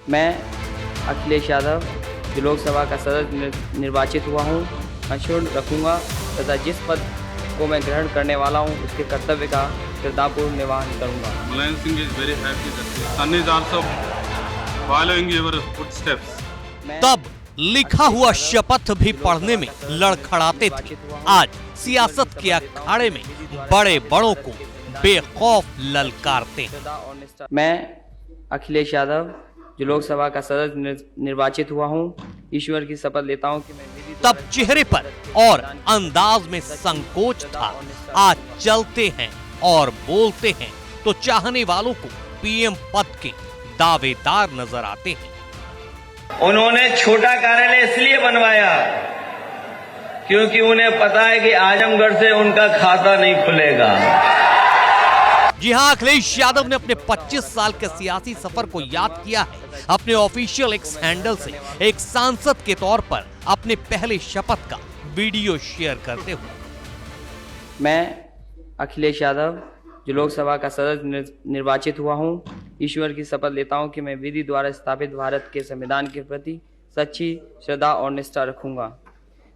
मैं अखिलेश यादव जो लोकसभा का सदस्य निर्वाचित हुआ हूँ, अक्षुण्ण रखूँगा तथा जिस पद को मैं ग्रहण करने वाला हूँ उसके कर्तव्य का श्रद्धापूर्वक निर्वहन करूँगा। Mulayam Singh is very happy that his son is also following your footsteps. तब लिखा हुआ शपथ भी पढ़ने में लड़खड़ाते थे। आज सियासत के अखाड़े में बड़े बड़ों को बेखौफ ललकारते हैं। मैं अखिलेश यादव जो लोकसभा का सदस्य निर्वाचित हुआ हूँ, ईश्वर की शपथ लेता हूँ कि मैं तब चेहरे पर और अंदाज में संकोच था। आज चलते हैं और बोलते हैं तो चाहने वालों को पीएम पद के दावेदार नजर आते हैं। उन्होंने छोटा कार्यालय इसलिए बनवाया क्योंकि उन्हें पता है कि आजमगढ़ से उनका खाता नहीं खुलेगा। जी हां, अखिलेश यादव ने अपने 25 साल के सियासी सफर को याद किया है अपने ऑफिशियल एक्स हैंडल से एक सांसद के तौर पर अपने पहले शपथ का वीडियो शेयर करते हुए। मैं अखिलेश यादव जो लोकसभा का सदस्य निर्वाचित हुआ हूँ, ईश्वर की शपथ लेता हूँ कि मैं विधि द्वारा स्थापित भारत के संविधान के प्रति सच्ची श्रद्धा और निष्ठा रखूंगा।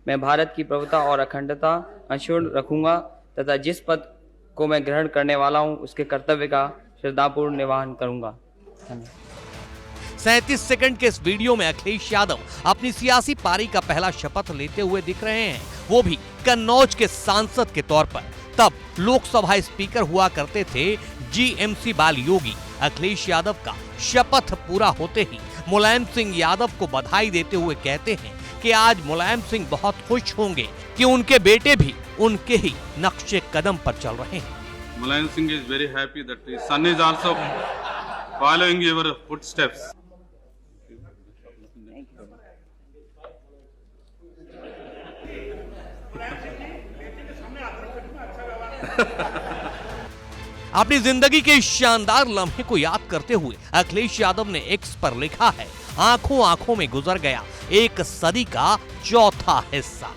मैं भारत की प्रभुता और अखंडता अक्षुण्ण रखूंगा तथा जिस पद को मैं ग्रहण करने वाला हूँ उसके कर्तव्य का श्रद्धापूर्वक निर्वहन करूंगा। 37 सेकंड के इस वीडियो में अखिलेश यादव अपनी सियासी पारी का पहला शपथ लेते हुए दिख रहे हैं, वो भी कन्नौज के सांसद के तौर पर। तब लोकसभा स्पीकर हुआ करते थे जीएमसी बाल योगी। अखिलेश यादव का शपथ पूरा होते ही मुलायम सिंह यादव को बधाई देते हुए कहते हैं कि आज मुलायम सिंह बहुत खुश होंगे कि उनके बेटे भी उनके ही नक्शे कदम पर चल रहे हैं। Mulayam Singh is very happy that his son is also following your footsteps. अपनी जिंदगी के इस शानदार लम्हे को याद करते हुए अखिलेश यादव ने एक्स पर लिखा है, आंखों आंखों में गुजर गया एक सदी का चौथा हिस्सा।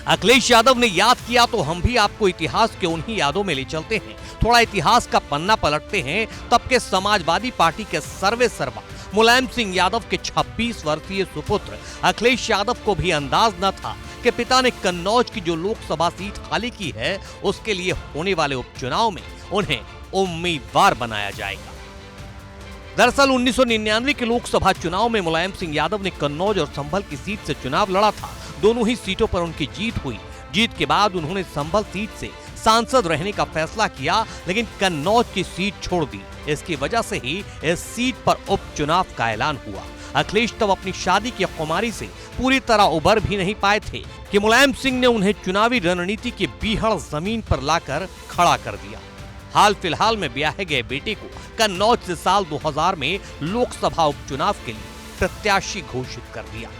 अखिलेश यादव ने याद किया तो हम भी आपको इतिहास के उन्हीं यादों में ले चलते हैं। थोड़ा इतिहास का पन्ना पलटते हैं। तब के समाजवादी पार्टी के सर्वे सर्वा मुलायम सिंह यादव के 26 वर्षीय सुपुत्र अखिलेश यादव को भी अंदाज न था कि पिता ने कन्नौज की जो लोकसभा सीट खाली की है उसके लिए होने वाले उपचुनाव में उन्हें उम्मीदवार बनाया जाएगा। दरअसल 1999 के लोकसभा चुनाव में मुलायम सिंह यादव ने कन्नौज और संभल की सीट से चुनाव लड़ा था। दोनों ही सीटों पर उनकी जीत हुई। जीत के बाद उन्होंने संभल सीट से सांसद रहने का फैसला किया, लेकिन कन्नौज की सीट छोड़ दी। इसकी वजह से ही इस सीट पर उपचुनाव का ऐलान हुआ। अखिलेश तब अपनी शादी की खुमारी से पूरी तरह उबर भी नहीं पाए थे कि मुलायम सिंह ने उन्हें चुनावी रणनीति की बीहड़ जमीन पर लाकर खड़ा कर दिया। हाल फिलहाल में ब्याहे गए बेटे को कन्नौज से साल 2000 में लोकसभा उपचुनाव के लिए प्रत्याशी घोषित कर दिया।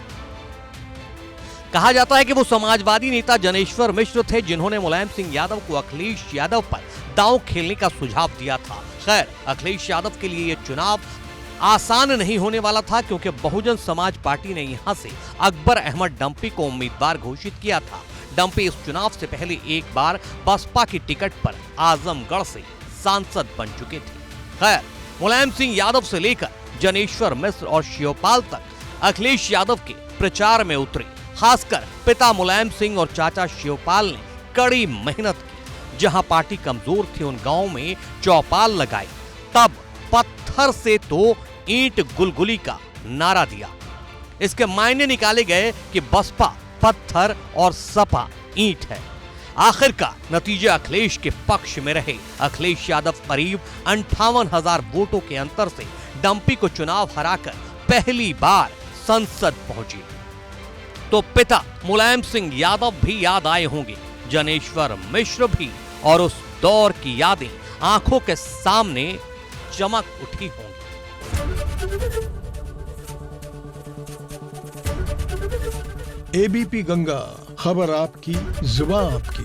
कहा जाता है कि वो समाजवादी नेता जनेश्वर मिश्र थे जिन्होंने मुलायम सिंह यादव को अखिलेश यादव पर दांव खेलने का सुझाव दिया था। खैर, अखिलेश यादव के लिए यह चुनाव आसान नहीं होने वाला था क्योंकि बहुजन समाज पार्टी ने यहां से अकबर अहमद डंपी को उम्मीदवार घोषित किया था। डंपी इस चुनाव से पहले एक बार बसपा की टिकट पर आजमगढ़ से सांसद बन चुके थे। खैर, मुलायम सिंह यादव से लेकर जनेश्वर मिश्र और शिवपाल तक अखिलेश यादव के प्रचार में उतरे। खासकर पिता मुलायम सिंह और चाचा शिवपाल ने कड़ी मेहनत की। जहां पार्टी कमजोर थी उन गांवों में चौपाल लगाई। तब पत्थर से तो ईंट गुलगुली का नारा दिया। इसके मायने निकाले गए कि बसपा पत्थर और सपा ईंट है। आखिरकार नतीजा अखिलेश के पक्ष में रहे। अखिलेश यादव करीब 58,000 वोटों के अंतर से डंपी को चुनाव हराकर पहली बार संसद पहुंचे। तो पिता मुलायम सिंह यादव भी याद आए होंगे, जनेश्वर मिश्र भी, और उस दौर की यादें आंखों के सामने चमक उठी होंगी। एबीपी गंगा, खबर आपकी, जुबान आपकी।